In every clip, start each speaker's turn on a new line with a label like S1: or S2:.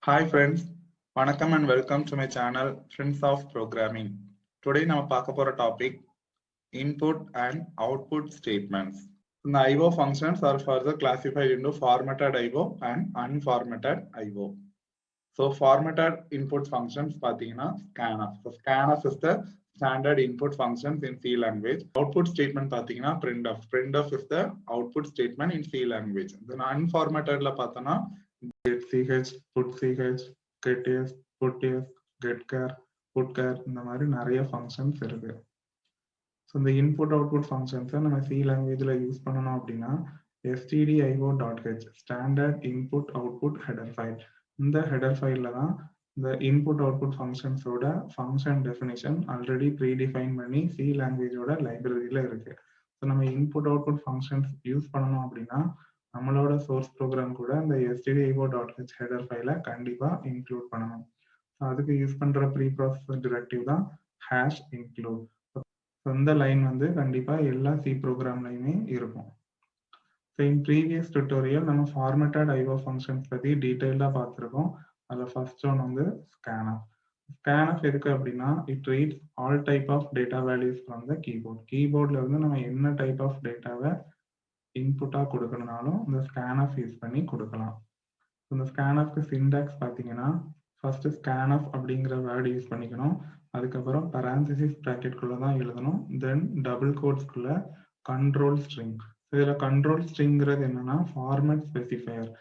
S1: Hi friends, வணக்கம் and welcome to my channel Friends of Programming. Today நம்ம பார்க்க போற topic input and output statements. The IO functions are further classified into formatted IO and unformatted IO. So formatted input functions பார்த்தீங்கன்னா scanf. So scanf is the standard input functions in C language. Output statement பார்த்தீங்கன்னா printf. Printf is the output statement in C language. Then unformattedல பார்த்தோம்னா getch, putch, getS, putS, getchar, putchar இந்த மாதிரி நிறைய functions இருக்கு. So இந்த input output ஃபங்க்ஷன்ஸை நம்ம C லாங்குவேஜில் use பண்ணணும் அப்படின்னா stdio.h standard input output header file. இந்த ஹெடர் ஃபைலில் தான் இந்த இன்புட் அவுட்புட் ஃபங்க்ஷன்ஸோட ஃபங்க்ஷன் டெஃபினிஷன் ஆல்ரெடி ப்ரீடிஃபைன் பண்ணி சி லாங்குவேஜோட லைப்ரரியில் இருக்கு. ஸோ நம்ம இன்புட் அவுட்புட் ஃபங்க்ஷன்ஸ் யூஸ் பண்ணணும் அப்படின்னா நம்மளோட சோர்ஸ் ப்ரோக்ராம் கூட இந்த stdio.h ஹெடர் ஃபைலை கண்டிப்பாக இன்க்ளூட் பண்ணணும். ஸோ அதுக்கு யூஸ் பண்ணுற ப்ரீ ப்ராசஸ் டிரெக்டிவ் தான் #include. இந்த லைன் வந்து கண்டிப்பா எல்லா சி ப்ரோக்ராம்லையுமே இருக்கும். ஸோ இன் ப்ரீவியஸ் டுட்டோரியல் நம்ம ஃபார்மேட்டட் ஐஓ ஃபங்க்ஷன்ஸ் பற்றி டீட்டெயிலாக பார்த்துருக்கோம். அதில் ஃபர்ஸ்ட் ஒன் வந்து ஸ்கேன்ஆஃப். ஸ்கேன்ஆஃப் எதுக்கு அப்படின்னா it reads all type of data values from the keyboard. கீபோர்டில் இருந்து நம்ம என்ன டைப் ஆஃப் டேட்டாவை இன்புட்டாக கொடுக்கணும்னாலும் இந்த ஸ்கேன்ஆஃப் யூஸ் பண்ணி கொடுக்கலாம். இந்த ஸ்கேன்ஆஃப்க்கு சின்டாக்ஸ் பார்த்தீங்கன்னா ஃபர்ஸ்ட் ஸ்கேன்ஆஃப் அப்படிங்கிற வேர்டு யூஸ் பண்ணிக்கணும். அதுக்கப்புறம் பரான்சிசிஸ் பிராக்கெட்குள்ள தான் எழுதணும். தென் டபுள் கோட்ஸ்குள்ள கண்ட்ரோல் ஸ்ட்ரிங். இதில் கண்ட்ரோல் ஸ்ட்ரிங்கிறது என்னன்னா ஃபார்மேட் ஸ்பெசிஃபையர்.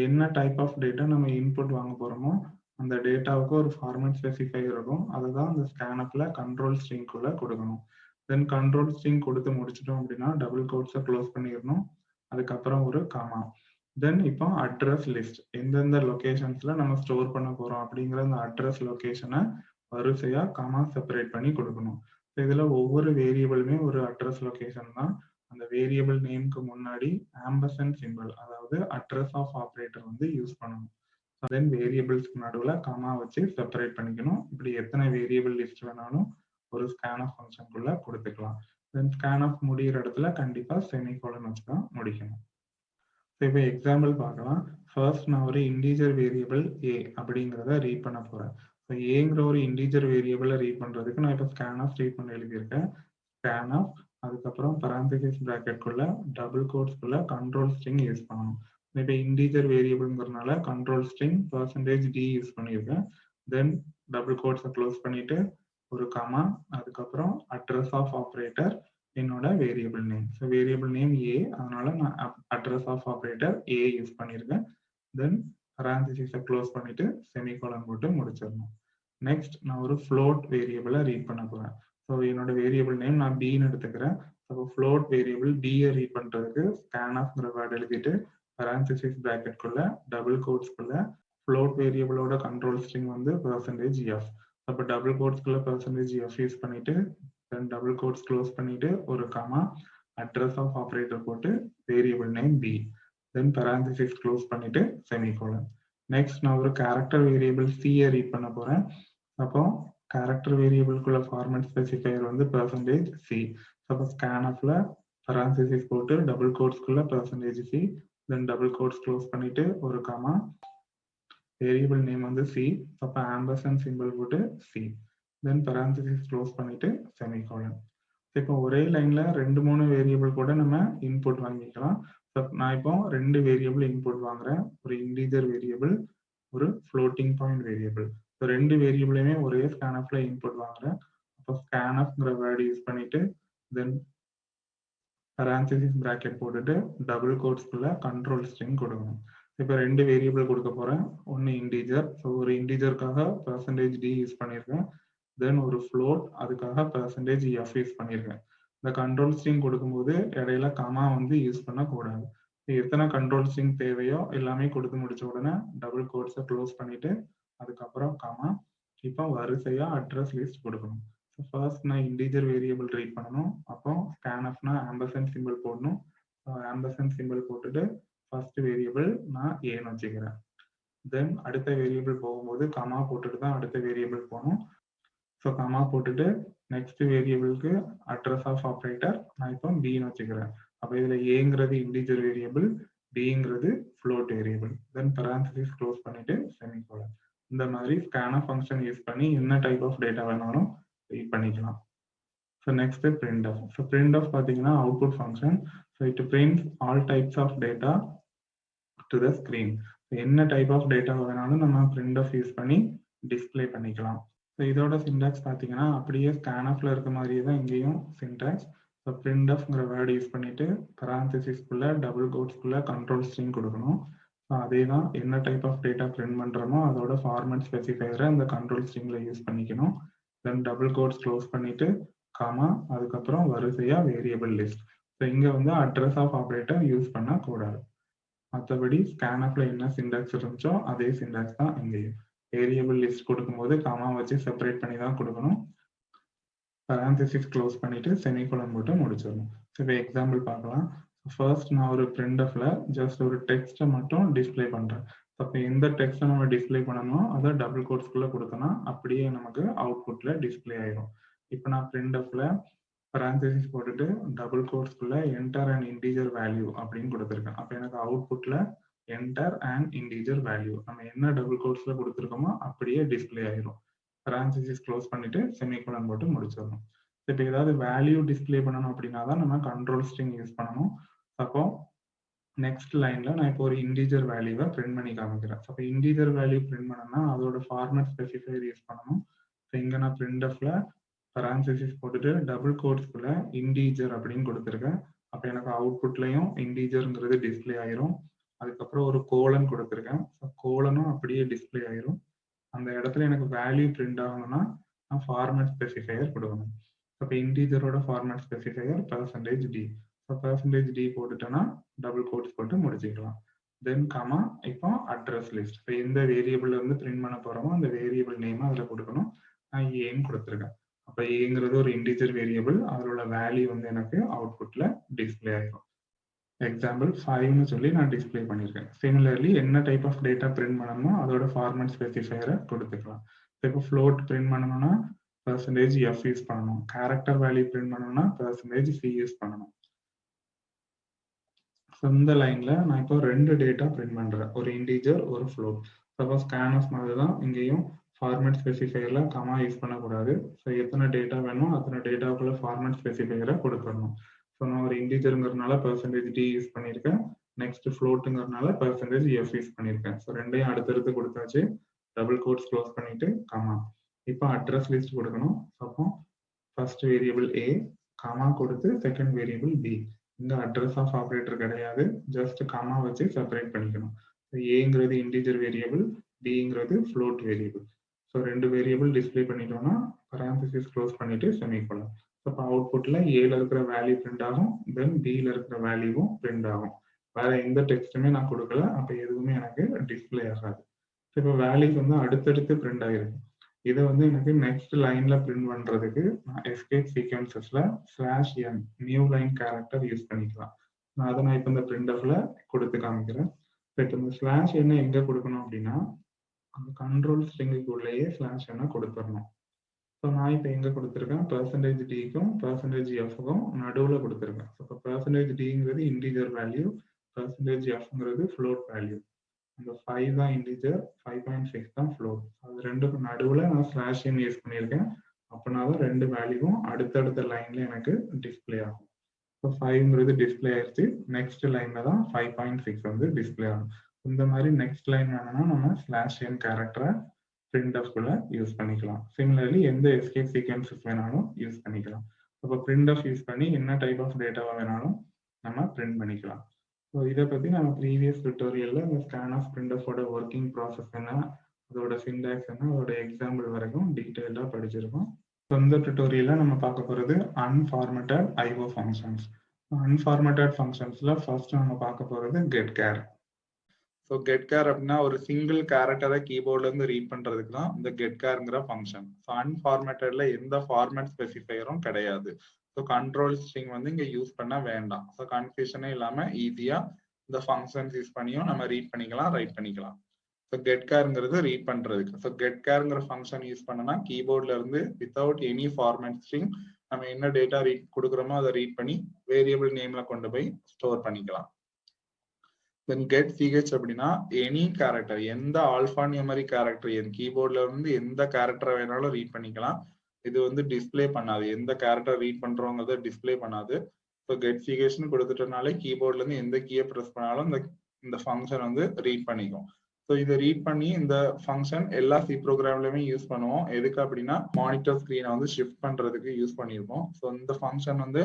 S1: என்ன டைப் ஆஃப் டேட்டா நம்ம இன்புட் வாங்க போறோமோ அந்த டேட்டாவுக்கு ஒரு ஃபார்மேட் ஸ்பெசிஃபையர் இருக்கும். அதுதான் இந்த ஸ்கேன்அப்ல கண்ட்ரோல் ஸ்ட்ரிங்குள்ள கொடுக்கணும். தென் கண்ட்ரோல் ஸ்ட்ரிங் கொடுத்து முடிச்சிட்டோம் அப்படின்னா டபுள் கோட்ஸை க்ளோஸ் பண்ணிடணும். அதுக்கப்புறம் ஒரு காமா. தென் இப்போ அட்ரஸ் லிஸ்ட், எந்தெந்த லொகேஷன்ஸ்ல நம்ம ஸ்டோர் பண்ண போறோம் அப்படிங்கிற அந்த அட்ரஸ் லொகேஷனை வரிசையா காமா செப்பரேட் பண்ணி கொடுக்கணும். இதுல ஒவ்வொரு வேரியபிளுமே ஒரு அட்ரஸ் லொகேஷன் தான். அந்த வேரியபிள் நேம்க்கு முன்னாடி ஆம்பர்சன்ட் சிம்பிள், அதாவது அட்ரஸ் ஆஃப் ஆப்ரேட்டர் வந்து யூஸ் பண்ணணும். தென் வேரியபிள்ஸ்க்கு நடுவில் காமா வச்சு செப்பரேட் பண்ணிக்கணும். இப்படி எத்தனை வேரியபிள் லிஸ்ட் வேணாலும் ஒரு ஸ்கேன்ஆஃப் ஃபங்க்ஷனுக்குள்ள கொடுத்துக்கலாம். தென் ஸ்கேன்ஆஃப் முடிகிற இடத்துல கண்டிப்பா செமிகோலன் வச்சு தான் முடிக்கணும். இப்போ எக்ஸாம்பிள் பார்க்கலாம். ஃபர்ஸ்ட் நான் ஒரு இன்டீஜர் வேரியபிள் ஏ அப்படிங்கிறத ரீட் பண்ண போறேன். ஸோ ஏங்கிற ஒரு இன்டீஜர் வேரியபிளை ரீட் பண்றதுக்கு நான் இப்போ ஸ்கேன்ஆஃப் ஸ்டேட்மெண்ட் எழுதியிருக்கேன். ஸ்கேன்ஆஃப் அதுக்கப்புறம் பரான்சிசிஸ் பிராக்கெட்குள்ள டபுள் கோட்ஸ்குள்ள கண்ட்ரோல் ஸ்ட்ரிங் யூஸ் பண்ணணும். இப்போ இன்டீஜர் வேரியபிள்ங்கிறதுனால கண்ட்ரோல் ஸ்ட்ரிங் %d யூஸ் பண்ணியிருக்கேன். தென் டபுள் கோட்ஸை க்ளோஸ் பண்ணிட்டு ஒரு காமா, அதுக்கப்புறம் அட்ரஸ் ஆஃப் ஆப்ரேட்டர் என்னோட variable name. So variable name A, அதனால நான் address of operator A use பண்ணியிருக்கேன். தென் பரான்சிசிஸை க்ளோஸ் பண்ணிட்டு செமிகோலன் போட்டு முடிச்சிடணும். நெக்ஸ்ட் நான் ஒரு ஃப்ளோட் வேரியபிளை ரீட் பண்ண போறேன். ஸோ என்னோட வேரியபிள் நேம் நான் பின்னு எடுத்துக்கிறேன். ஸோ ஃப்ளோட் வேரியபிள் பியை ரீட் பண்றதுக்கு ஸ்கேன்ஆஃப்ங்கிற வேர்டு எழுதிட்டு பரான்சிசிஸ் பிராக்கெட்குள்ள டபுள் கோட்ஸ்குள்ள ஃப்ளோட் வேரியபிளோட கண்ட்ரோல் ஸ்ட்ரிங் வந்து %f. அப்போ டபுள் கோட்ஸ்குள்ள %f யூஸ் பண்ணிட்டு தென் டபுள் கோட்ஸ் க்ளோஸ் பண்ணிட்டு ஒரு காமா, அட்ரஸ் ஆஃப் ஆப்ரேட்டர் போட்டு வேரியபிள் நேம் பி, தென் பரான்சிசிஸ் க்ளோஸ் பண்ணிட்டு செமிகோலன். நெக்ஸ்ட் நான் ஒரு கேரக்டர் வேரியபிள் சியை ரீட் பண்ண போறேன். அப்போ கேரக்டர் வேரியபிள்குள்ள ஃபார்மேட் ஸ்பெசிஃபையர் வந்து %c. அப்போ ஸ்கேன்ஆஃப்ல பரான்சிசிஸ் போட்டு டபுள் கோட்ஸ்குள்ள %c, தென் டபுள் கோட்ஸ் க்ளோஸ் பண்ணிட்டு ஒரு காமா, வேரியபிள் நேம் வந்து சி, அப்போ ஆம்பர்சன்ட் சிம்பிள் போட்டு சி, தென் பரான்சிசிஸ் க்ளோஸ் பண்ணிட்டு செமிகோலன். இப்போ ஒரே லைன்ல 2-3 வேரியபிள் கூட நம்ம இன்புட் வாங்கிக்கலாம். நான் இப்போ 2 வேரியபிள் இன்புட் வாங்குறேன். ஒரு இன்டீஜர் வேரியபிள், ஒரு ஃப்ளோட்டிங் பாயிண்ட் வேரியபிள். ஸோ 2 வேரியபிளையுமே ஒரே ஸ்கேன்ஆஃப்ல இன்புட் வாங்குறேன். அப்போ ஸ்கேன்ஆஃப்ங்கிற வேர்டு யூஸ் பண்ணிட்டு தென் பரான்சிசிஸ் பிராக்கெட் போட்டுட்டு டபுள் கோட்ஸ்குள்ள கண்ட்ரோல் ஸ்ட்ரிங் கொடுக்கணும். இப்போ 2 வேரியபிள் கொடுக்க போறேன். ஒன்று இன்டீஜர், ஸோ ஒரு இன்டீஜருக்காக %d யூஸ் பண்ணியிருக்கேன். தென் ஒரு ஃப்ளோட், அதுக்காக %f யூஸ் பண்ணியிருக்கேன். இந்த கண்ட்ரோல் ஸ்ட்ரிங் கொடுக்கும்போது இடையில காமா வந்து யூஸ் பண்ணக்கூடாது. எத்தனை கண்ட்ரோல் ஸ்ட்ரிங் தேவையோ எல்லாமே கொடுத்து முடிச்ச உடனே டபுள் கோட்ஸை க்ளோஸ் பண்ணிட்டு அதுக்கப்புறம் காமா, இப்போ வரிசையா அட்ரஸ் லிஸ்ட் கொடுக்கணும். ஸோ ஃபர்ஸ்ட் நான் இன்டீஜர் வேரியபிள் ரீட் பண்ணணும். அப்போ ஸ்கேன்ஆஃப்னா ஆம்பர்சன்ட் சிம்பிள் போடணும். ஆம்பர்சன்ட் சிம்பிள் போட்டுட்டு ஃபர்ஸ்ட் வேரியபிள் நான் ஏன்னு வச்சுக்கிறேன். தென் அடுத்த வேரியபிள் போகும்போது காமா போட்டுட்டு தான் அடுத்த வேரியபிள் போகணும். ஸோ காமா போட்டுட்டு நெக்ஸ்ட் வேரியபிளுக்கு அட்ரஸ் ஆஃப் ஆப்ரேட்டர் நான் இப்போ பின்னு வச்சுக்கிறேன். அப்போ இதில் ஏங்கிறது இன்டீஜர் வேரியபிள், பிங்கிறது float variable. Then parenthesis close பண்ணிட்டு semicolon. இந்த மாதிரி scanf function யூஸ் பண்ணி என்ன type of data வேணாலும் read பண்ணிக்கலாம். So next printf. So printf பாத்தீங்கன்னா output function. So it prints all types of data to the screen. So என்ன type of data வேணாலும் நம்ம printf யூஸ் பண்ணி display பண்ணிக்கலாம். So இதோட syntax பாத்தீங்கன்னா அப்படியே scanfல இருக்க மாதிரியே தான் இங்கேயும் syntax. So printfங்கிற வேர்ட் யூஸ் பண்ணிட்டு parenthesisக்குள்ள டபுள் கோட்ஸ்க்குள்ள கண்ட்ரோல் ஸ்ட்ரிங் கொடுக்கணும். ஸோ அதே தான் என்ன டைப் ஆஃப் டேட்டா பிரிண்ட் பண்றோமோ அதோட ஃபார்மேட் ஸ்பெசிஃபையரை அந்த கண்ட்ரோல் ஸ்ட்ரிங்ல யூஸ் பண்ணிக்கணும். தென் டபுள் கோட்ஸ் க்ளோஸ் பண்ணிட்டு காமா அதுக்கப்புறம் வரிசையா வேரியபிள் லிஸ்ட். ஸோ இங்க வந்து அட்ரஸ் ஆஃப் ஆப்ரேட்டர் யூஸ் பண்ண கூடாது. மற்றபடி ஸ்கேனப்ல என்ன சிண்டாக்ஸ் இருந்துச்சோ அதே சிண்டாக்ஸ் தான் இங்கேயும். வேரியபிள் லிஸ்ட் கொடுக்கும்போது காமா வச்சு செப்பரேட் பண்ணி தான் கொடுக்கணும். parenthesis க்ளோஸ் பண்ணிட்டு செமிகோலன் போட்டு முடிச்சிடணும். இப்போ எக்ஸாம்பிள் பார்க்கலாம். ஃபர்ஸ்ட் நான் ஒரு printfல ஜஸ்ட் ஒரு டெக்ஸ்ட்டை மட்டும் டிஸ்பிளே பண்றேன். அப்போ எந்த டெக்ஸ்ட்டை நம்ம டிஸ்பிளே பண்ணணுமோ அதை டபுள் கோட்ஸ்குள்ள கொடுத்தோம்னா அப்படியே நமக்கு அவுட்புட்ல டிஸ்பிளே ஆயிடும். இப்போ நான் printfல parenthesis போட்டுட்டு double கோட்ஸ்குள்ள enter an integer value அப்படின்னு கொடுத்துருக்கேன். அப்போ எனக்கு அவுட்புட்ல enter an integer value நம்ம என்ன டபுள் கோட்ஸ்ல கொடுத்துருக்கோமோ அப்படியே டிஸ்பிளே ஆயிடும். parenthesis க்ளோஸ் பண்ணிட்டு செமிகோலன் போட்டு முடிச்சிடணும். இப்போ ஏதாவது வேல்யூ டிஸ்பிளே பண்ணணும் அப்படின்னா தான் நம்ம கண்ட்ரோல் ஸ்ட்ரிங் யூஸ் பண்ணணும். அப்போ நெக்ஸ்ட் லைன்ல நான் இப்போ ஒரு இன்டிஜர் வேல்யூவை பிரிண்ட் பண்ணி காமிக்கிறேன். அப்போ இன்டிஜர் வேல்யூ பிரிண்ட் பண்ணணும்னா அதோட ஃபார்மேட் ஸ்பெசிஃபையர் யூஸ் பண்ணணும். ஸோ இங்க நான் printfல parenthesis போட்டுட்டு டபுள் கோட்ஸ்குள்ள இன்டிஜர் அப்படின்னு கொடுத்துருக்கேன். அப்போ எனக்கு அவுட்புட்லயும் இன்டிஜர்ங்கிறது டிஸ்பிளே ஆயிரும். அதுக்கப்புறம் ஒரு கோலன் கொடுத்துருக்கேன். ஸோ கோலனும் அப்படியே டிஸ்பிளே ஆயிரும். அந்த இடத்துல எனக்கு வேல்யூ பிரிண்ட் ஆகணும்னா நான் ஃபார்மேட் ஸ்பெசிஃபையர் கொடுக்கணும். இப்போ இன்டிஜரோட format specifier %d. So %d போட்டுட்டோன்னா டபுள் கோட்ஸ் போட்டு முடிச்சுக்கலாம். தென் கமா இப்போ அட்ரஸ் லிஸ்ட். இப்போ எந்த வேரியபிள் இருந்து பிரிண்ட் பண்ண போறோமோ அந்த வேரியபிள் நேம் அதில் கொடுக்கணும். நான் ஏன்னு கொடுத்துருக்கேன். அப்போ ஏங்கிறது ஒரு இன்டிஜர் வேரியபிள், அதோட வேல்யூ வந்து எனக்கு அவுட்புட்ல டிஸ்பிளே ஆகும். எக்ஸாம்பிள் 5ன்னு சொல்லி நான் டிஸ்பிளே பண்ணியிருக்கேன். சிமிலர்லி என்ன டைப் ஆஃப் டேட்டா பிரிண்ட் பண்ணணுமோ அதோட ஃபார்மேட் ஸ்பெசிஃபையரை கொடுத்துக்கலாம். இப்போ ஃப்ளோட் பிரிண்ட் பண்ணணும்னா %f யூஸ் பண்ணணும். கேரக்டர் வேல்யூ பிரிண்ட் பண்ணணும்னா %c யூஸ் பண்ணணும். இந்த லைன்ல நான் இப்போ ரெண்டு டேட்டா பிரிண்ட் பண்றேன், ஒரு இன்டிஜர் ஒரு ஃப்ளோட். சப்போஸ் scanf மாதிரி தான் இங்கேயும் ஃபார்மேட் ஸ்பெசிஃபையர்ல கமா யூஸ் பண்ணக்கூடாது. ஸோ எத்தனை டேட்டா வேணுமோ அத்தனை டேட்டாவுக்குள்ள ஃபார்மேட் ஸ்பெசிஃபையரை கொடுத்துடணும். ஸோ நான் ஒரு இன்டிஜருங்கிறதுனால %d யூஸ் பண்ணியிருக்கேன். நெக்ஸ்ட் ஃப்ளோட்டுங்கிறதுனால %f யூஸ் பண்ணியிருக்கேன். ஸோ ரெண்டையும் அடுத்தடுத்து கொடுத்தாச்சு. டபுள் கோட்ஸ் க்ளோஸ் பண்ணிட்டு கமா. இப்போ அட்ரஸ் லிஸ்ட் கொடுக்கணும். அப்போ ஃபர்ஸ்ட் வேரியபிள் a கமா கொடுத்து செகண்ட் வேரியபிள் b. இந்த அட்ரஸ் ஆஃப் ஆப்ரேட்டர் கிடையாது, ஜஸ்ட் கமா வச்சு செப்பரேட் பண்ணிக்கணும். ஏங்கிறது இன்டிஜர் வேரியபிள், பிங்கிறது ஃப்ளோட் வேரியபிள். ஸோ ரெண்டு வேரியபிள் டிஸ்பிளே பண்ணிட்டோம்னா parenthesis க்ளோஸ் பண்ணிட்டு செமிகோலன். அப்போ அவுட்புட்ல ஏல இருக்கிற வேல்யூ பிரிண்ட் ஆகும், தென் பில இருக்கிற வேல்யூவும் பிரிண்ட் ஆகும். வேற எந்த டெக்ஸ்ட்டுமே நான் கொடுக்கல, அப்போ எதுவுமே எனக்கு டிஸ்பிளே ஆகாது. இப்போ வேல்யூஸ் வந்து அடுத்தடுத்து பிரிண்ட் ஆகிருக்கு. இதை வந்து எனக்கு நெக்ஸ்ட் லைன்ல பிரிண்ட் பண்றதுக்கு நான் எஸ்கேப் சீக்வன்சஸ்ல /n new line character use பண்ணிக்கலாம். அதை நான் இப்போ இந்த printfல கொடுத்து காமிக்கிறேன். இப்போ இந்த /n எங்க கொடுக்கணும் அப்படின்னா அந்த கண்ட்ரோல் ஸ்ட்ரிங்குக்குள்ளேயே /n கொடுத்துடணும். ஸோ நான் இப்போ எங்க கொடுத்துருக்கேன், %d-க்கும் %f-க்கும் நடுவில் கொடுத்துருக்கேன். இப்போ %d-ங்கிறது இன்டிஜர் வேல்யூ, %f-ங்கிறது ஃப்ளோட் வேல்யூ. அந்த 5 தான் இன்டிஜர், 5.6 தான் ஃப்ளோட். அது ரெண்டுக்கும் நடுவில் நான் /n யூஸ் பண்ணியிருக்கேன். அப்படின்னா தான் ரெண்டு வேல்யூவும் அடுத்தடுத்த லைன்ல எனக்கு டிஸ்பிளே ஆகும். ஸோ 5ங்கிறது டிஸ்பிளே ஆயிடுச்சு, நெக்ஸ்ட் லைன்ல தான் 5.6 வந்து டிஸ்பிளே ஆகும். இந்த மாதிரி நெக்ஸ்ட் லைன் வேணும்னா நம்ம /n கேரக்டரை printf-குள்ள யூஸ் பண்ணிக்கலாம். சிமிலர்லி எந்த எஸ்கேப் சீக்வன்சஸ் வேணாலும் யூஸ் பண்ணிக்கலாம். அப்போ printf யூஸ் பண்ணி என்ன டைப் ஆஃப் டேட்டாவை வேணாலும் நம்ம பிரிண்ட் பண்ணிக்கலாம். ஸோ இதை பற்றி நம்ம ப்ரீவியஸ் டுட்டோரியலில் இந்த scanf printf-ஓட ஒர்க்கிங் ப்ராசஸ் என்ன, அதோட சிண்டாக்ஸ் என்ன, அதோட எக்ஸாம்பிள் வரைக்கும் டீட்டெயிலாக படிச்சிருக்கோம். ஸோ இந்த டுட்டோரியலில் நம்ம பார்க்க போகிறது unformatted IO functions. unformatted functionsல ஃபர்ஸ்ட் நம்ம பார்க்க போகிறது getchar. ஸோ getchar அப்படின்னா ஒரு சிங்கிள் கேரக்டரை கீபோர்ட்ல இருந்து ரீட் பண்றதுக்கு தான் இந்த getchar-ங்கிற ஃபங்க்ஷன். ஸோ unformattedல எந்த ஃபார்மேட் ஸ்பெசிஃபையரும் கிடையாது. ஸோ கண்ட்ரோல் ஸ்ட்ரிங் வந்து இங்க யூஸ் பண்ண வேண்டாம். ஸோ கன்ஃபியூஷனே இல்லாம ஈஸியா இந்த ஃபங்க்ஷன்ஸ் யூஸ் பண்ணியும் நம்ம ரீட் பண்ணிக்கலாம், ரைட் பண்ணிக்கலாம். ஸோ getchar-ங்கிறது ரீட் பண்றதுக்கு. ஸோ getchar-ங்கிற ஃபங்க்ஷன் யூஸ் பண்ணனா கீபோர்ட்ல இருந்து வித்தவுட் எனி ஃபார்மேட் ஸ்ட்ரிங் நம்ம என்ன டேட்டா ரீட் கொடுக்குறோமோ அதை ரீட் பண்ணி வேரியபிள் நேம்ல கொண்டு போய் ஸ்டோர் பண்ணிக்கலாம். தென் கெட் சிஹெச் அப்படின்னா எனி கேரக்டர், எந்த ஆல்பா நியூமரிக் கேரக்டர் என் கீபோர்ட்ல இருந்து எந்த கேரக்டரை வேணாலும் ரீட் பண்ணிக்கலாம். இது வந்து டிஸ்பிளே பண்ணாது, எந்த கேரக்டர் ரீட் பண்றோங்கிறத டிஸ்பிளே பண்ணாது. ஸோ கெட் சிஹெச்னு கொடுத்துட்டனாலே கீபோர்ட்ல இருந்து எந்த கீயை ப்ரெஸ் பண்ணாலும் இந்த ஃபங்க்ஷன் வந்து ரீட் பண்ணிக்கும். ஸோ இதை ரீட் பண்ணி இந்த ஃபங்க்ஷன் எல்லா சி ப்ரோக்ராம்லயுமே யூஸ் பண்ணுவோம். எதுக்கு அப்படின்னா மானிட்டர் ஸ்க்ரீனை வந்து ஷிஃப்ட் பண்றதுக்கு யூஸ் பண்ணியிருக்கோம். ஸோ இந்த ஃபங்க்ஷன் வந்து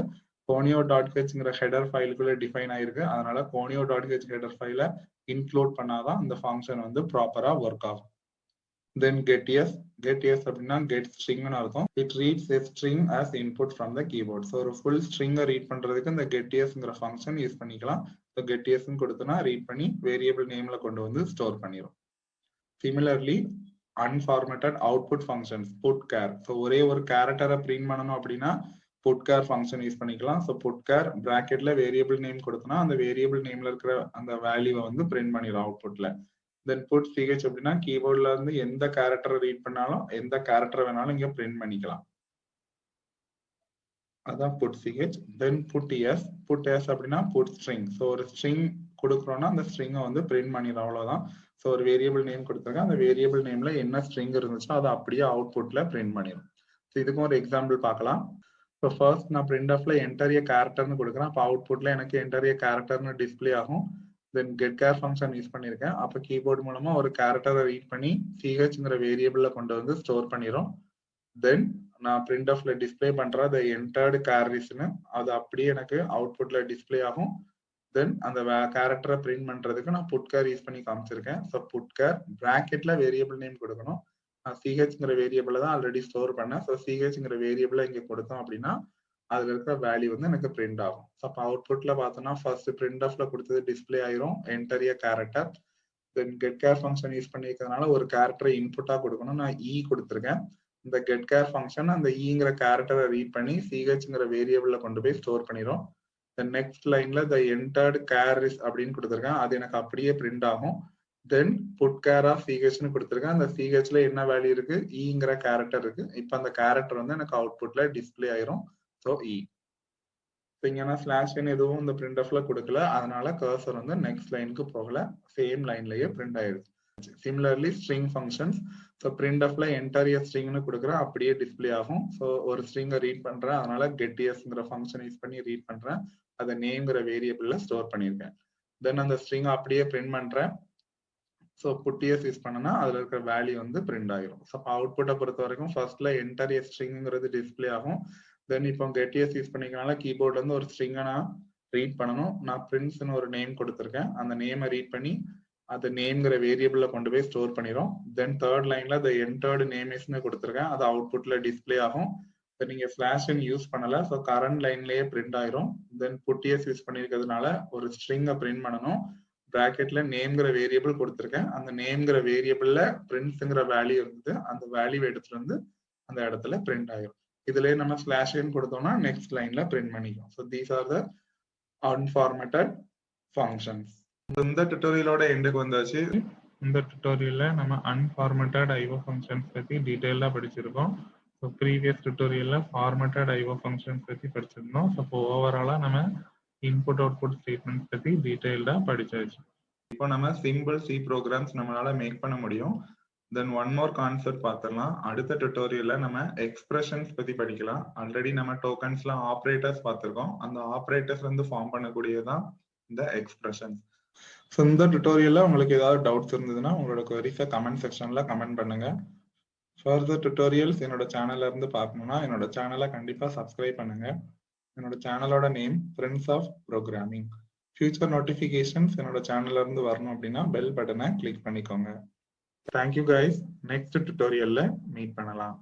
S1: conio.hங்கிற ஹெடர் ஃபைலுக்குள்ள டிஃபைன் ஆயிருக்கு. அதனால conio.h ஹெடர் ஃபைலை இன்க்ளூட் பண்ணாதான் இந்த ஃபங்க்ஷன் வந்து ப்ராப்பரா ஒர்க் ஆகும். தென் get yes அப்படின்னா get stringனு அர்த்தம். it reads a string as input from the keyboard. So ஒரு ஃபுல் ஸ்ட்ரிங்கை ரீட் பண்றதுக்கு இந்த get yesங்கிற ஃபங்க்ஷன் யூஸ் பண்ணிக்கலாம். ஸோ get yesன்னு கொடுத்தோம்னா ரீட் பண்ணி வேரியபிள் நேம்ல கொண்டு வந்து ஸ்டோர் பண்ணிடும். Similarly unformatted output functions putchar. So ஒரே ஒரு கேரக்டரை பிரிண்ட் பண்ணணும் அப்படின்னா putchar ஃபங்க்ஷன் யூஸ் பண்ணிக்கலாம். ஸோ putchar பிராக்கெட்ல வேரியபிள் நேம் கொடுத்தோம்னா அந்த வேரியபிள் நேம்ல இருக்கிற அந்த வேல்யூவை வந்து பிரிண்ட் பண்ணிடும் அவுட்புட்ல. தென் புட் சிஹெச் அப்படின்னா கீபோர்ட்ல இருந்து எந்த கேரக்டரை ரீட் பண்ணாலும் எந்த கேரக்டர் வேணாலும் இங்க பிரிண்ட் பண்ணிக்கலாம். அதான் putch. Then puts அப்படின்னா புட் ஸ்ட்ரிங். ஸோ ஒரு ஸ்ட்ரிங் கொடுக்குறோம்னா அந்த ஸ்ட்ரிங்கை வந்து பிரிண்ட் பண்ணிடும், அவ்வளவுதான். ஸோ ஒரு வேரியபிள் நேம் கொடுத்துருக்கேன், அந்த வேரியபிள் நேம்ல என்ன ஸ்ட்ரிங் இருந்துச்சோ அதை அப்படியே அவுட்புட்ல பிரிண்ட் பண்ணிடும். ஸோ இதுக்கும் ஒரு எக்ஸாம்பிள் பார்க்கலாம். ஸோ ஃபர்ஸ்ட் நான் பிரிண்ட் ஆஃப்ல என்டர் ஏ கேரக்டர்னு கொடுக்குறேன். அப்போ அவுட்புட்ல எனக்கு என்டர் ஏ கேரக்டர்னு டிஸ்பிளே ஆகும். தென் கெட் கேர் ஃபங்க்ஷன் யூஸ் பண்ணியிருக்கேன். அப்போ கீபோர்டு மூலமா ஒரு கேரக்டரை ரீட் பண்ணி சிஹெச்ங்கிற வேரியபிள்ல கொண்டு வந்து ஸ்டோர் பண்ணிடும். தென் நான் பிரிண்ட் ஆஃப்ல டிஸ்பிளே பண்ற அந்த என்டர்டு கேரக்டர்ஸ்னு அது அப்படியே எனக்கு அவுட்புட்ல டிஸ்பிளே ஆகும். தென் அந்த கேரக்டரை பிரிண்ட் பண்றதுக்கு நான் புட்கேர் யூஸ் பண்ணி காமிச்சிருக்கேன். ஸோ புட்கேர் பிராக்கெட்ல வேரியபிள் நேம் கொடுக்கணும். நான் சிஹெச்ங்கிற வேரியபிள தான் ஆல்ரெடி ஸ்டோர் பண்ணேன். ஸோ சிஹெச்ங்கிற வேரியபிள இங்க கொடுத்தோம் அப்படின்னா அதுல இருக்கிற வேல்யூ வந்து எனக்கு பிரிண்ட் ஆகும். ஸோ அப்போ அவுட்புட்ல பார்த்தோம்னா ஃபர்ஸ்ட் பிரிண்ட் ஆஃப்ல கொடுத்தது டிஸ்பிளே ஆயிரும், enter a character. Then get char function use பண்ணிக்கிறதுனால ஒரு கேரக்டரை இன்புட்டா கொடுக்கணும், நான் இ கொடுத்துருக்கேன். இந்த கெட் கேர் ஃபங்க்ஷன் அந்த இங்கிற கேரக்டரை ரீட் பண்ணி சிஹெச்ங்கிற வேரியபிள்ல கொண்டு போய் ஸ்டோர் பண்ணிடும். நெக்ஸ்ட் லைன்ல த என்டர்டு கேரிஸ் அப்படின்னு கொடுத்துருக்கேன், அது எனக்கு அப்படியே பிரிண்ட் ஆகும். தென் புட்கேர் ஆஃப் சிஹெச்னு கொடுத்துருக்கேன், அந்த சிஹெச்ல என்ன வேல்யூ இருக்கு, இங்கிற கேரக்டர் இருக்கு. இப்போ அந்த கேரக்டர் வந்து எனக்கு அவுட்புட்ல டிஸ்பிளே ஆயிரும். ஸோ இ. இங்க நான் ஸ்லாஷ் n எதுவும் இந்த பிரிண்ட் ஆஃப்ல கொடுக்கல, அதனால கர்சர் வந்து நெக்ஸ்ட் லைனுக்கு போகல, சேம் லைன்லயே பிரிண்ட் ஆயிடுச்சு. Similarly string functions. So print ஆஃப்ல என்டர் ஏ ஸ்ட்ரிங்னு கொடுக்குறேன், அப்படியே டிஸ்பிளே ஆகும். ஸோ ஒரு ஸ்ட்ரிங்கை ரீட் பண்றேன், அதனால கெட் எஸ்ங்கிற ஃபங்க்ஷன் யூஸ் பண்ணி ரீட் பண்றேன், அதை நேம்ங்கிற வேரியபிள்ல ஸ்டோர் பண்ணியிருக்கேன். தென் அந்த ஸ்ட்ரிங் அப்படியே பிரிண்ட் பண்றேன். ஸோ புட்டிஎஸ் யூஸ் பண்ணனா அதுல இருக்கிற வேல்யூ வந்து பிரிண்ட் ஆயிரும். ஸோ அவுட்புட்டை பொறுத்த வரைக்கும் ஃபர்ஸ்ட்ல என்டர் ஏ ஸ்ட்ரிங்கிறது டிஸ்பிளே ஆகும். தென் இப்போ கெட்எஸ் யூஸ் பண்ணிக்கனால கீபோர்ட்ல இருந்து ஒரு ஸ்ட்ரிங்கை நான் ரீட் பண்ணணும். நான் பிரின்ஸ்னு ஒரு நேம் கொடுத்துருக்கேன், அந்த நேமை ரீட் பண்ணி அது நேம்ங்கிற வேரியபிள்ல கொண்டு போய் ஸ்டோர் பண்ணிடும். தென் தேர்ட் லைன்ல த என்டர்டு நேம் இஸ்னு கொடுத்துருக்கேன், அது அவுட்புட்ல டிஸ்பிளே ஆகும். நீங்க ஸ்லாஷ் n யூஸ் பண்ணல, ஸோ கரண்ட் லைன்லயே பிரிண்ட் ஆயிரும். தென் புட்டிஎஸ் யூஸ் பண்ணிருக்கிறதுனால ஒரு ஸ்ட்ரிங்கை பிரிண்ட் பண்ணணும். பிராக்கெட்ல நேம்ங்கிற வேரியபிள் கொடுத்துருக்கேன், அந்த நேம்ங்கிற வேரியபிள்ல பிரின்ஸ்ங்கிற வேல்யூ இருந்தது, அந்த வேல்யூ எடுத்துட்டு வந்து அந்த இடத்துல பிரிண்ட் ஆயிரும். இதுலயே நம்ம ஸ்லாஷ் n கொடுத்தோம்னா நெக்ஸ்ட் லைன்ல பிரிண்ட் பண்ணிக்கும். So these are the unformatted functions. இந்த டுட்டோரியலோட எண்டுக்கு வந்தாச்சு. இந்த டுட்டோரியல்ல நம்ம unformatted IO functions பத்தி டீடைலா படிச்சிருக்கோம். ஸோ ப்ரீவியஸ் டுட்டோரியல்ல formatted IO functions பத்தி படிச்சிருந்தோம். ஸோ இப்போ ஓவராலா நம்ம இன்புட் அவுட்புட் ஸ்டேட்மெண்ட்ஸ் பத்தி டீடைல்டா படிச்சாச்சு. இப்போ நம்ம சிம்பிள் சி ப்ரோக்ராம்ஸ் நம்மளால மேக் பண்ண முடியும். தென் ஒன் மோர் கான்செப்ட் பார்த்துடலாம். அடுத்த டுட்டோரியல்ல நம்ம எக்ஸ்பிரஷன்ஸ் பத்தி படிக்கலாம். ஆல்ரெடி நம்ம டோக்கன்ஸ்ல ஆப்ரேட்டர்ஸ் பார்த்திருக்கோம், அந்த ஆப்ரேட்டர்ஸ் வந்து ஃபார்ம் பண்ணக்கூடியதான் இந்த எக்ஸ்பிரஷன்ஸ். ஸோ இந்த டுட்டோரியல்ல உங்களுக்கு ஏதாவது டவுட்ஸ் இருந்ததுன்னா உங்களோட குவரிஸை கமெண்ட் செக்ஷன்ல கமெண்ட் பண்ணுங்க. ஃபர்தர் டுட்டோரியல்ஸ் என்னோட சேனல்ல இருந்து பார்க்கணும்னா என்னோட சேனலை கண்டிப்பா சப்ஸ்கிரைப் பண்ணுங்க. என்னோட சேனலோட name friends of programming. Future notifications என்னோட சேனல்ல இருந்து வரணும் அப்படின்னா பெல் பட்டனை கிளிக் பண்ணிக்கோங்க. Thank you guys. நெக்ஸ்ட் டுட்டோரியல்ல மீட் பண்ணலாம்.